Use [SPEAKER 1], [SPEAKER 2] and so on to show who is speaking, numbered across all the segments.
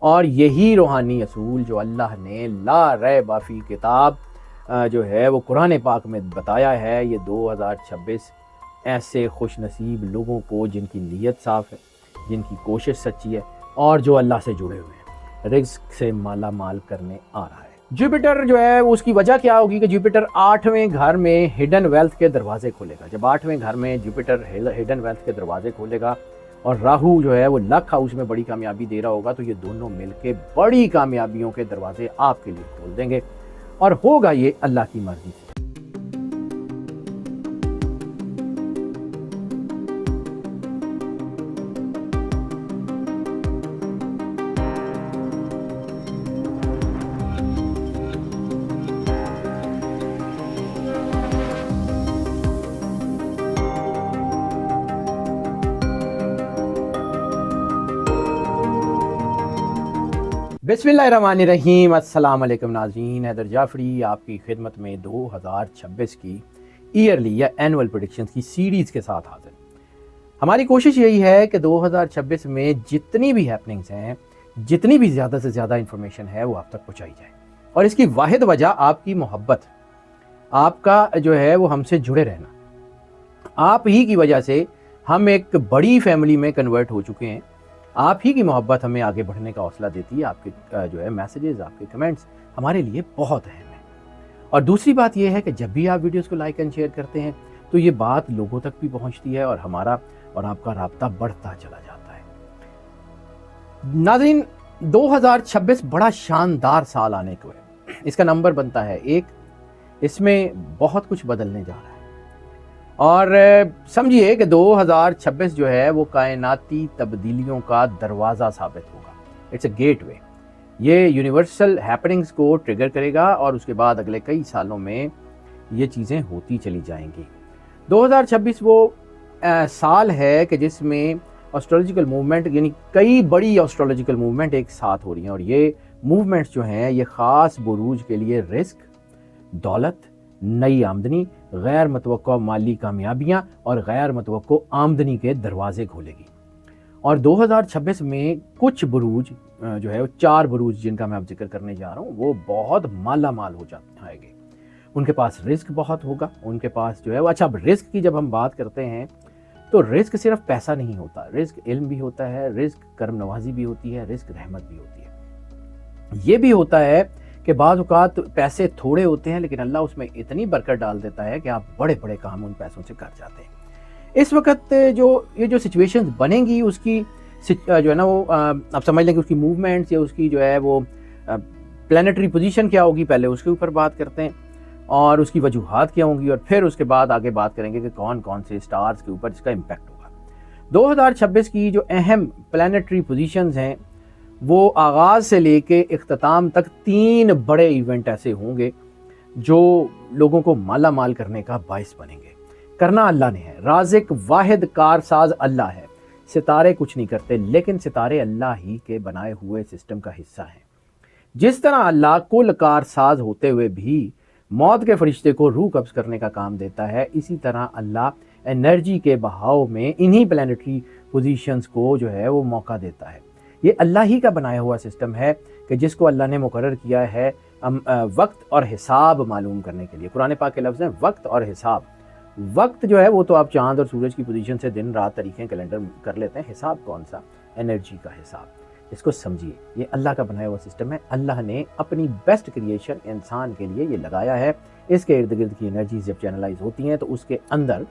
[SPEAKER 1] اور یہی روحانی اصول جو اللہ نے لا ریب فی کتاب جو ہے وہ قرآن پاک میں بتایا ہے، یہ 2026 ایسے خوش نصیب لوگوں کو جن کی نیت صاف ہے، جن کی کوشش سچی ہے اور جو اللہ سے جڑے ہوئے ہیں، رزق سے مالا مال کرنے آ رہا ہے۔ جوپیٹر جو ہے اس کی وجہ کیا ہوگی کہ جوپیٹر 8ویں گھر میں ہڈن ویلتھ کے دروازے کھولے گا۔ جب 8ویں گھر میں جوپیٹر ہڈن ویلتھ کے دروازے کھولے گا اور راہو جو ہے وہ لک ہاؤس میں بڑی کامیابی دے رہا ہوگا، تو یہ دونوں مل کے بڑی کامیابیوں کے دروازے آپ کے لیے کھول دیں گے، اور ہوگا یہ اللہ کی مرضی سے۔ بسم اللہ الرحمن الرحیم، السلام علیکم ناظرین، حیدر جعفری آپ کی خدمت میں 2026 کی ایئرلی یا اینول پریڈکشنز کی سیریز کے ساتھ حاضر۔ ہماری کوشش یہی ہے کہ 2026 میں جتنی بھی ہیپننگز ہیں، جتنی بھی زیادہ سے زیادہ انفارمیشن ہے وہ آپ تک پہنچائی جائے، اور اس کی واحد وجہ آپ کی محبت، آپ کا جو ہے وہ ہم سے جڑے رہنا۔ آپ ہی کی وجہ سے ہم ایک بڑی فیملی میں کنورٹ ہو چکے ہیں، آپ ہی کی محبت ہمیں آگے بڑھنے کا حوصلہ دیتی ہے۔ آپ کے جو ہے میسیجز، آپ کے کمنٹس ہمارے لیے بہت اہم ہیں۔ اور دوسری بات یہ ہے کہ جب بھی آپ ویڈیوز کو لائک اینڈ شیئر کرتے ہیں تو یہ بات لوگوں تک بھی پہنچتی ہے اور ہمارا اور آپ کا رابطہ بڑھتا چلا جاتا ہے۔ ناظرین، 2026 بڑا شاندار سال آنے کو ہے۔ اس کا نمبر بنتا ہے 1، اس میں بہت کچھ بدلنے جا رہا ہے، اور سمجھیے کہ 2026 جو ہے وہ کائناتی تبدیلیوں کا دروازہ ثابت ہوگا۔ اٹس اے گیٹ وے، یہ یونیورسل ہیپننگز کو ٹریگر کرے گا اور اس کے بعد اگلے کئی سالوں میں یہ چیزیں ہوتی چلی جائیں گی۔ 2026 وہ سال ہے کہ جس میں ایسٹرولوجیکل موومنٹ، یعنی کئی بڑی ایسٹرولوجیکل موومنٹ ایک ساتھ ہو رہی ہیں، اور یہ موومنٹس جو ہیں یہ خاص بروج کے لیے رزق، دولت، نئی آمدنی، غیر متوقع مالی کامیابیاں اور غیر متوقع آمدنی کے دروازے کھولے گی۔ اور 2026 میں کچھ بروج جو ہے وہ 4 بروج جن کا میں اب ذکر کرنے جا رہا ہوں، وہ بہت مالا مال ہو جائیں گے۔ ان کے پاس رزق بہت ہوگا، ان کے پاس جو ہے وہ اب رزق کی جب ہم بات کرتے ہیں تو رزق صرف پیسہ نہیں ہوتا، رزق علم بھی ہوتا ہے، رزق کرم نوازی بھی ہوتی ہے، رزق رحمت بھی ہوتی ہے۔ یہ بھی ہوتا ہے کہ بعض اوقات پیسے تھوڑے ہوتے ہیں لیکن اللہ اس میں اتنی برکت ڈال دیتا ہے کہ آپ بڑے بڑے کام ان پیسوں سے کر جاتے ہیں۔ اس وقت جو سچویشن بنیں گی، اس کی جو ہے نا وہ آپ سمجھ لیں کہ اس کی موومنٹس یا اس کی جو ہے وہ پلانیٹری پوزیشن کیا ہوگی، پہلے اس کے اوپر بات کرتے ہیں اور اس کی وجوہات کیا ہوں گی، اور پھر اس کے بعد آگے بات کریں گے کہ کون کون سے اسٹارز کے اوپر اس کا امپیکٹ ہوگا۔ 2026 کی جو اہم پلانیٹری پوزیشنز ہیں وہ آغاز سے لے کے اختتام تک 3 بڑے ایونٹ ایسے ہوں گے جو لوگوں کو مالا مال کرنے کا باعث بنیں گے۔ کرنا اللہ نے ہے، رازق واحد کارساز اللہ ہے۔ ستارے کچھ نہیں کرتے، لیکن ستارے اللہ ہی کے بنائے ہوئے سسٹم کا حصہ ہیں۔ جس طرح اللہ کل کارساز ہوتے ہوئے بھی موت کے فرشتے کو روح قبض کرنے کا کام دیتا ہے، اسی طرح اللہ انرجی کے بہاؤ میں انہی پلانیٹری پوزیشنز کو جو ہے وہ موقع دیتا ہے۔ یہ اللہ ہی کا بنایا ہوا سسٹم ہے کہ جس کو اللہ نے مقرر کیا ہے وقت اور حساب معلوم کرنے کے لیے۔ قرآن پاک کے لفظ ہیں وقت اور حساب۔ وقت جو ہے وہ تو آپ چاند اور سورج کی پوزیشن سے دن رات طریقے کیلنڈر کر لیتے ہیں، حساب کون سا؟ انرجی کا حساب۔ اس کو سمجھیے، یہ اللہ کا بنایا ہوا سسٹم ہے۔ اللہ نے اپنی بیسٹ کریشن انسان کے لیے یہ لگایا ہے۔ اس کے ارد گرد کی انرجیز جب چینلائز ہوتی ہیں تو اس کے اندر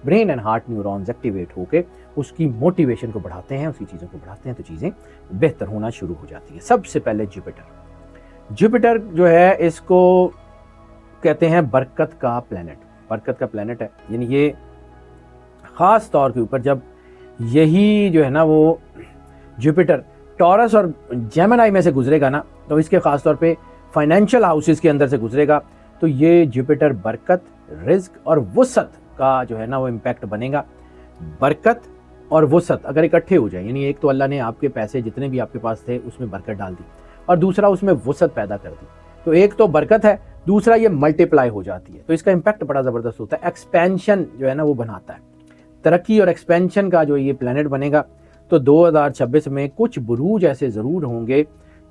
[SPEAKER 1] brain and heart neurons activate ہو کے اس کی موٹیویشن کو بڑھاتے ہیں، اس کی چیزوں کو بڑھاتے ہیں، تو چیزیں بہتر ہونا شروع ہو جاتی ہیں۔ سب سے پہلے جوپیٹر جو ہے اس کو کہتے ہیں برکت کا پلینٹ، برکت کا پلینٹ ہے۔ یعنی یہ خاص طور کے اوپر جب یہی جو ہے نا وہ جوپیٹر ٹورس اور جیمنائی میں سے گزرے گا نا، تو اس کے خاص طور پہ فائنینشل ہاؤسز کے اندر سے گزرے گا، تو یہ جوپیٹر برکت، رزق اور وسعت کا جو ہے نا وہ امپیکٹ بنے گا۔ برکت اور وسعت اگر اکٹھے ہو جائیں، یعنی ایک تو اللہ نے آپ کے پیسے جتنے بھی آپ کے پاس تھے اس میں برکت ڈال دی، اور دوسرا اس میں وسعت پیدا کر دی، تو ایک تو برکت ہے، دوسرا یہ ملٹیپلائی ہو جاتی ہے، تو اس کا امپیکٹ بڑا زبردست ہوتا ہے۔ ایکسپینشن جو ہے نا وہ بناتا ہے، ترقی اور ایکسپینشن کا جو یہ پلانٹ بنے گا۔ تو 2026 میں کچھ بروج ایسے ضرور ہوں گے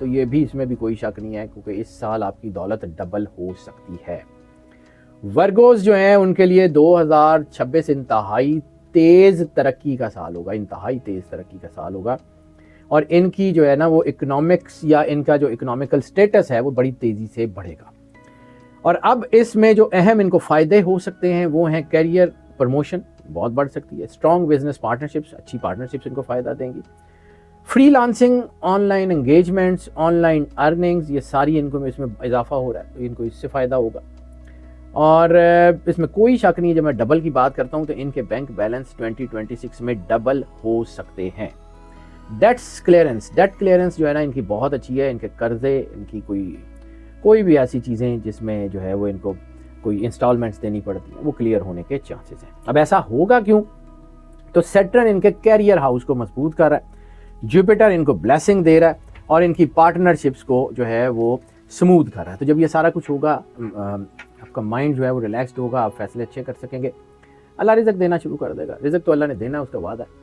[SPEAKER 1] تو یہ بھی اس میں بھی کوئی شک نہیں ہے کیونکہ اس سال آپ کی دولت ڈبل ہو سکتی ہے۔ ورگوز جو ہیں ان کے لیے 2026 انتہائی تیز ترقی کا سال ہوگا، انتہائی تیز ترقی کا سال ہوگا، اور ان کی جو ہے نا وہ اکنامکس یا ان کا جو اکنامیکل سٹیٹس ہے وہ بڑی تیزی سے بڑھے گا۔ اور اب اس میں جو اہم ان کو فائدے ہو سکتے ہیں وہ ہیں کیریئر پروموشن بہت بڑھ سکتی ہے، اسٹرانگ بزنس پارٹنرشپس، اچھی پارٹنرشپس ان کو فائدہ دیں گی، free lancing, on line engagements, on line earnings, یہ ساری ان کو اس میں اضافہ ہو رہا ہے تو ان کو اس سے فائدہ ہوگا۔ اور اس میں کوئی شک نہیں ہے، جب میں ڈبل کی بات کرتا ہوں تو ان کے بینک بیلنس 2026 میں ڈبل ہو سکتے ہیں۔ ڈیٹ کلیئرنس جو ہے نا ان کی بہت اچھی ہے، ان کے قرضے، ان کی کوئی بھی ایسی چیزیں جس میں جو ہے وہ ان کو کوئی انسٹالمنٹس دینی پڑتی ہیں وہ کلیئر ہونے کے چانسز ہیں۔ اب ایسا ہوگا کیوں؟ تو سیٹرن ان کے کیریئر ہاؤس کو مضبوط کر رہا ہے، جوپیٹر ان کو بلیسنگ دے رہا ہے، اور ان کی پارٹنرشپس کو جو ہے وہ سموتھ کر رہا ہے۔ تو جب یہ سارا کچھ ہوگا آپ کا مائنڈ جو ہے وہ ریلیکسڈ ہوگا، آپ فیصلے اچھے کر سکیں گے، اللہ رزق دینا شروع کر دے گا۔ رزق تو اللہ نے دینا ہے، اس کا وعدہ ہے۔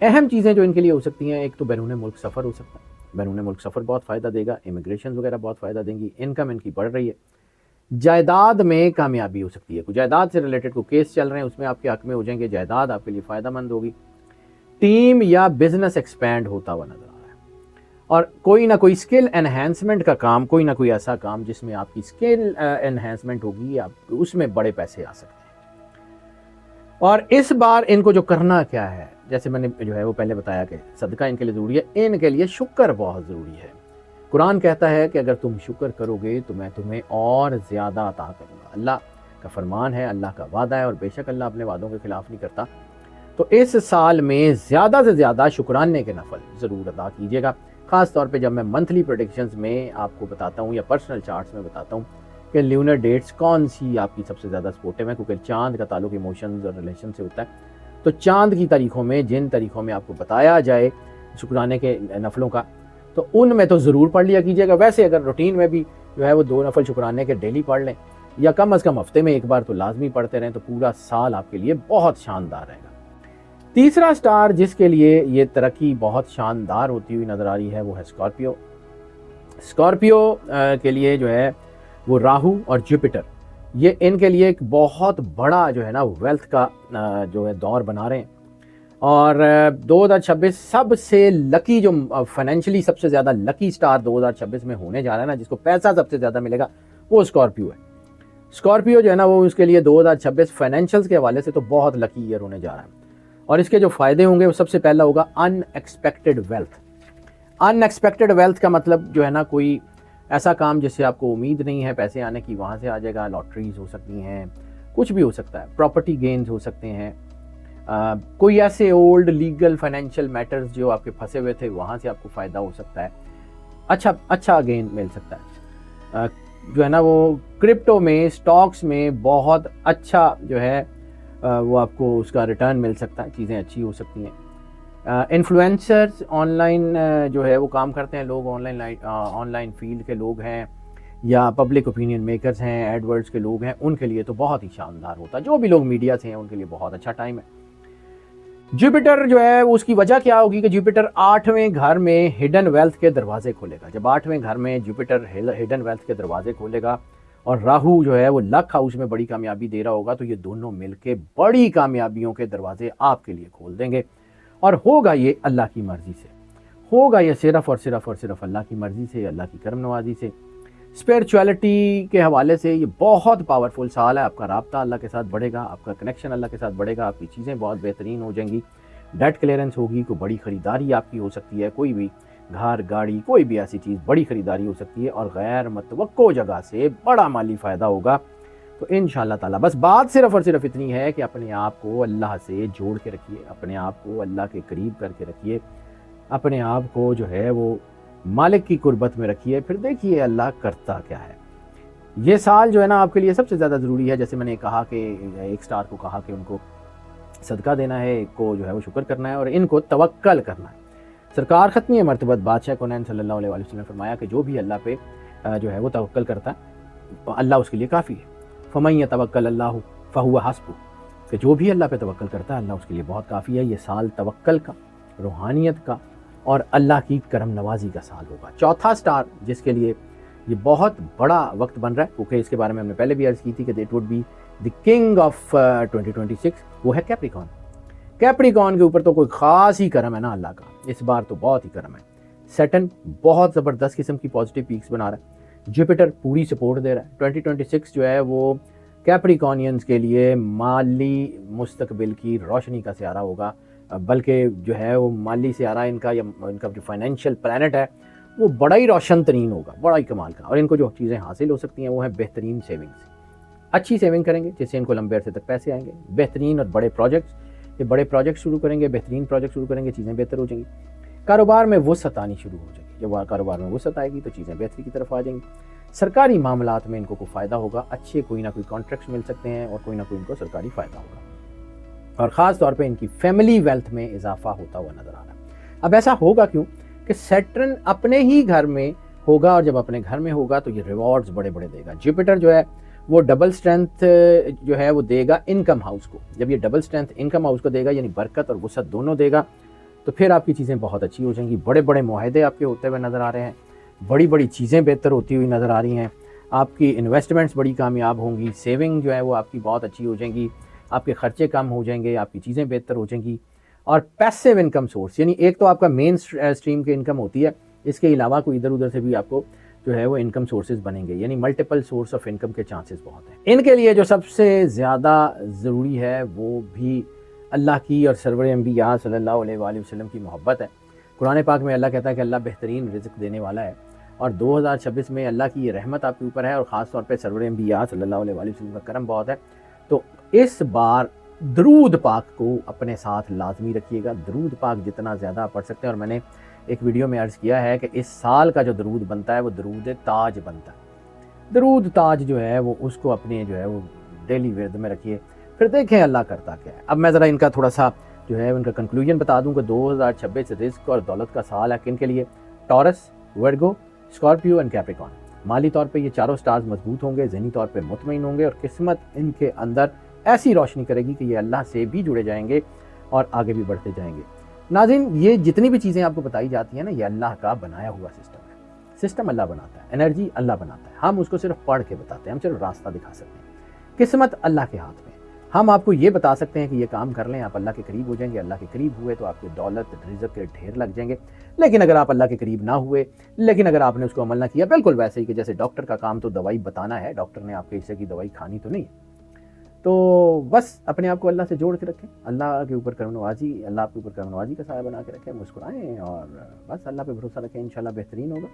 [SPEAKER 1] اہم چیزیں جو ان کے لیے ہو سکتی ہیں، ایک تو بیرون ملک سفر ہو سکتا ہے، بیرون ملک سفر بہت فائدہ دے گا، امیگریشن وغیرہ بہت فائدہ دیں گی، انکم ان کی بڑھ رہی ہے، جائیداد میں کامیابی ہو سکتی ہے، کوئی جائیداد سے ریلیٹڈ کوئی کیس چل رہے ہیں اس میں آپ کے حق میں ہو جائیں گے، جائیداد آپ کے لیے فائدہ مند ہوگی، ٹیم یا بزنس ایکسپینڈ ہوتا ہوا نظر آ رہا ہے، اور کوئی نہ کوئی اسکل انہینسمنٹ کا کام، کوئی نہ کوئی ایسا کام جس میں آپ کی اسکل انہینسمنٹ ہوگی، آپ اس میں بڑے پیسے آ سکتے ہیں۔ اور اس بار ان کو جو کرنا کیا ہے، جیسے میں نے جو ہے وہ پہلے بتایا کہ صدقہ ان کے لیے ضروری ہے، ان کے لیے شکر بہت ضروری ہے۔ قرآن کہتا ہے کہ اگر تم شکر کرو گے تو میں تمہیں اور زیادہ عطا کروں گا، اللہ کا فرمان ہے، اللہ کا وعدہ ہے، اور بے شک اللہ اپنے وعدوں کے خلاف نہیں کرتا۔ تو اس سال میں زیادہ سے زیادہ شکرانے کے نفل ضرور ادا کیجیے گا، خاص طور پہ جب میں منتھلی پریڈکشنز میں آپ کو بتاتا ہوں یا پرسنل چارٹس میں بتاتا ہوں کہ لیونر ڈیٹس کون سی آپ کی سب سے زیادہ سپورٹیو ہے، کیونکہ چاند کا تعلق ایموشنز اور ریلیشن سے ہوتا ہے۔ تو چاند کی تاریخوں میں جن تاریخوں میں آپ کو بتایا جائے شکرانے کے نفلوں کا، تو ان میں تو ضرور پڑھ لیا کیجیے گا۔ ویسے اگر روٹین میں بھی جو ہے وہ 2 نفل شکرانے کے ڈیلی پڑھ لیں، یا کم از کم ہفتے میں ایک بار تو لازمی پڑھتے رہیں، تو پورا سال آپ کے لیے بہت شاندار رہے گا۔ تیسرا سٹار جس کے لیے یہ ترقی بہت شاندار ہوتی ہوئی نظر آ رہی ہے وہ ہے اسکارپیو۔ اسکارپیو کے لیے جو ہے وہ راہو اور جوپیٹر، یہ ان کے لیے ایک بہت بڑا جو ہے نا ویلتھ کا جو ہے دور بنا رہے ہیں، اور 2026 سب سے لکی جو فائنینشلی سب سے زیادہ لکی سٹار 2026 میں ہونے جا رہا ہے نا، جس کو پیسہ سب سے زیادہ ملے گا، وہ اسکارپیو ہے۔ اسکارپیو جو ہے نا وہ اس کے لیے 2026 فائنینشلز کے حوالے سے تو بہت لکی ایئر ہونے جا رہا ہے، اور اس کے جو فائدے ہوں گے وہ سب سے پہلا ہوگا ان ایکسپیکٹڈ ویلتھ۔ ان ایکسپیکٹڈ ویلتھ کا مطلب جو ہے نا کوئی ایسا کام جس سے آپ کو امید نہیں ہے پیسے آنے کی، وہاں سے آ جائے گا، لاٹریز ہو سکتی ہیں، کچھ بھی ہو سکتا ہے، پراپرٹی گینز ہو سکتے ہیں، کوئی ایسے اولڈ لیگل فائنینشیل میٹرز جو آپ کے پھنسے ہوئے تھے وہاں سے آپ کو فائدہ ہو سکتا ہے، اچھا گین مل سکتا ہے، جو ہے نا وہ کرپٹو میں، سٹاکس میں بہت اچھا جو ہے وہ آپ کو اس کا ریٹرن مل سکتا ہے، چیزیں اچھی ہو سکتی ہیں۔ انفلوئنسرز آن لائن جو ہے وہ کام کرتے ہیں لوگ، آن لائن فیلڈ کے لوگ ہیں یا پبلک اوپینین میکرز ہیں، ایڈورڈز کے لوگ ہیں، ان کے لیے تو بہت ہی شاندار ہوتا ہے، جو بھی لوگ میڈیا سے ہیں ان کے لیے بہت اچھا ٹائم ہے۔ جوپیٹر جو ہے اس کی وجہ کیا ہوگی کہ جوپیٹر 8ویں گھر میں ہڈن ویلتھ کے دروازے کھولے گا۔ جب 8ویں گھر میں جوپیٹر ہڈن ویلتھ کے دروازے کھولے گا اور راہو جو ہے وہ لک ہاؤس میں بڑی کامیابی دے رہا ہوگا، تو یہ دونوں مل کے بڑی کامیابیوں کے دروازے آپ کے لیے کھول دیں گے، اور ہوگا یہ اللہ کی مرضی سے، ہوگا یہ صرف اور صرف اللہ کی مرضی سے، اللہ کی کرم نوازی سے۔ اسپیرچویلٹی کے حوالے سے یہ بہت پاورفل سال ہے، آپ کا رابطہ اللہ کے ساتھ بڑھے گا، آپ کا کنیکشن اللہ کے ساتھ بڑھے گا، آپ کی چیزیں بہت بہترین ہو جائیں گی، ڈیٹ کلیئرنس ہوگی، کوئی بڑی خریداری آپ کی ہو سکتی ہے، کوئی بھی گھر گاڑی کوئی بھی ایسی چیز بڑی خریداری ہو سکتی ہے، اور غیر متوقع جگہ سے بڑا مالی فائدہ ہوگا۔ تو انشاءاللہ تعالیٰ بس بات صرف اور صرف اتنی ہے کہ اپنے آپ کو اللہ سے جوڑ کے رکھیے، اپنے آپ کو اللہ کے قریب کر کے رکھیے، اپنے آپ کو جو ہے وہ مالک کی قربت میں رکھیے، پھر دیکھیے اللہ کرتا کیا ہے۔ یہ سال جو ہے نا آپ کے لیے سب سے زیادہ ضروری ہے، جیسے میں نے کہا کہ ایک سٹار کو کہا کہ ان کو صدقہ دینا ہے، ایک کو جو ہے وہ شکر کرنا ہے، اور ان کو توکل کرنا ہے۔ سرکار ختمی مرتبت بادشاہ کونین صلی اللہ علیہ وسلم نے فرمایا کہ جو بھی اللہ پہ جو ہے وہ توکل کرتا ہے اللہ اس کے لیے کافی ہے۔ فَمَن يَتَوَكَّلْ اللَّهُ فَهُوَ حَسْبُهُ، کہ جو بھی اللہ پہ توکل کرتا ہے اللہ اس کے لیے بہت کافی ہے۔ یہ سال توکل کا، روحانیت کا، اور اللہ کی کرم نوازی کا سال ہوگا۔ چوتھا سٹار جس کے لیے یہ بہت بڑا وقت بن رہا ہے، کیونکہ اس کے بارے میں ہم نے پہلے بھی عرض کی تھی کہ it would be the king of 2026، وہ ہے کیپریکان۔ کیپریکان کے اوپر تو کوئی خاص ہی کرم ہے نا اللہ کا، اس بار تو بہت ہی کرم ہے۔ سیٹن بہت زبردست قسم کی پازیٹیو پیکس بنا رہا ہے، جوپیٹر پوری سپورٹ دے رہا ہے۔ 2026 جو ہے وہ کیپریکونینز کے لیے مالی مستقبل کی روشنی کا سیارہ ہوگا، بلکہ جو ہے وہ مالی سیارہ ان کا یا ان کا جو فائنینشیل پلانٹ ہے وہ بڑا ہی روشن ترین ہوگا، بڑا ہی کمال کا، اور ان کو جو چیزیں حاصل ہو سکتی ہیں وہ ہیں بہترین سیونگز، اچھی سیونگ کریں گے جس سے ان کو لمبے عرصے تک پیسے آئیں گے، بہترین اور بڑے پروجیکٹس، یہ بڑے پروجیکٹ شروع کریں گے، بہترین پروجیکٹ شروع کریں گے، چیزیں بہتر ہو جائیں گی، کاروبار میں وسعت آنی شروع ہو جائے گی، جب کاروبار میں وسعت آئے گی تو چیزیں بہتری کی طرف آ جائیں گی، سرکاری معاملات میں ان کو کوئی فائدہ ہوگا، اچھے کوئی نہ کوئی کانٹریکٹس مل سکتے ہیں اور کوئی نہ کوئی ان کو سرکاری فائدہ ہوگا، اور خاص طور پہ ان کی فیملی ویلتھ میں اضافہ ہوتا ہوا نظر آ رہا ہے۔ اب ایسا ہوگا کیوں کہ سیٹرن اپنے ہی گھر میں ہوگا، اور جب اپنے گھر میں ہوگا تو یہ ریوارڈز بڑے بڑے دے گا۔ جوپیٹر جو ہے وہ ڈبل سٹرینتھ جو ہے وہ دے گا انکم ہاؤس کو، جب یہ ڈبل سٹرینتھ انکم ہاؤس کو دے گا یعنی برکت اور وسعت دونوں دے گا، تو پھر آپ کی چیزیں بہت اچھی ہو جائیں گی، بڑے بڑے معاہدے آپ کے ہوتے ہوئے نظر آ رہے ہیں، بڑی بڑی چیزیں بہتر ہوتی ہوئی نظر آ رہی ہیں، آپ کی انویسٹمنٹس بڑی کامیاب ہوں گی، سیونگ جو ہے وہ آپ کی بہت اچھی ہو جائیں گی، آپ کے خرچے کم ہو جائیں گے، آپ کی چیزیں بہتر ہو جائیں گی، اور پیسیو انکم سورس یعنی ایک تو آپ کا مین اسٹریم کی انکم ہوتی ہے، اس کے علاوہ کوئی ادھر ادھر سے بھی آپ کو جو ہے وہ انکم سورسز بنیں گے، یعنی ملٹیپل سورس آف انکم کے چانسز بہت ہیں۔ ان کے لیے جو سب سے زیادہ ضروری ہے وہ بھی اللہ کی اور سرور انبیاء صلی اللہ علیہ وآلہ وسلم کی محبت ہے۔ قرآن پاک میں اللہ کہتا ہے کہ اللہ بہترین رزق دینے والا ہے، اور 2026 میں اللہ کی یہ رحمت آپ کے اوپر ہے، اور خاص طور پہ سرور انبیاء صلی اللہ علیہ وآلہ وسلم کا کرم بہت ہے۔ تو اس بار درود پاک کو اپنے ساتھ لازمی رکھیے گا، درود پاک جتنا زیادہ آپ پڑھ سکتے ہیں، اور میں نے ایک ویڈیو میں عرض کیا ہے کہ اس سال کا جو درود بنتا ہے وہ درود تاج بنتا ہے، درود تاج جو ہے وہ اس کو اپنے جو ہے وہ ڈیلی ورد میں رکھیے، پھر دیکھیں اللہ کرتا کیا ہے۔ اب میں ذرا ان کا تھوڑا سا جو ہے ان کا کنکلوژن بتا دوں کہ 2026 رزق اور دولت کا سال ہے کن کے لیے؟ Taurus, Virgo, Scorpio and Capricorn. مالی طور پہ یہ چاروں سٹارز مضبوط ہوں گے، ذہنی طور پہ مطمئن ہوں گے، اور قسمت ان کے اندر ایسی روشنی کرے گی کہ یہ اللہ سے بھی جڑے جائیں گے اور آگے بھی بڑھتے جائیں گے۔ ناظرین، یہ جتنی بھی چیزیں آپ کو بتائی جاتی ہیں نا، یہ اللہ کا بنایا ہوا سسٹم ہے، سسٹم اللہ بناتا ہے، انرجی اللہ بناتا ہے، ہم اس کو صرف پڑھ کے بتاتے ہیں، ہم صرف راستہ دکھا سکتے ہیں، قسمت اللہ کے ہاتھ میں۔ ہم آپ کو یہ بتا سکتے ہیں کہ یہ کام کر لیں، آپ اللہ کے قریب ہو جائیں گے، اللہ کے قریب ہوئے تو آپ کے دولت رزق کے ڈھیر لگ جائیں گے، لیکن اگر آپ اللہ کے قریب نہ ہوئے، لیکن اگر آپ نے اس کو عمل نہ کیا، بالکل ویسے ہی کہ جیسے ڈاکٹر کا کام تو دوائی بتانا ہے، ڈاکٹر نے آپ کے حصے کی دوائی کھانی تو نہیں ہے، تو بس اپنے آپ کو اللہ سے جوڑ کے رکھیں، اللہ کے اوپر کرم نوازی، اللہ آپ کے اوپر کرم نوازی کا سایہ بنا کے رکھیں، مسکرائیں اور بس اللہ پہ بھروسہ رکھیں، انشاءاللہ بہترین ہوگا۔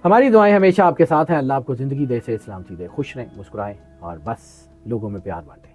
[SPEAKER 1] ہماری دعائیں ہمیشہ آپ کے ساتھ ہیں، اللہ آپ کو زندگی دے سے سلامتی دے، خوش رہیں، مسکرائیں اور بس لوگوں میں پیار بانٹیں۔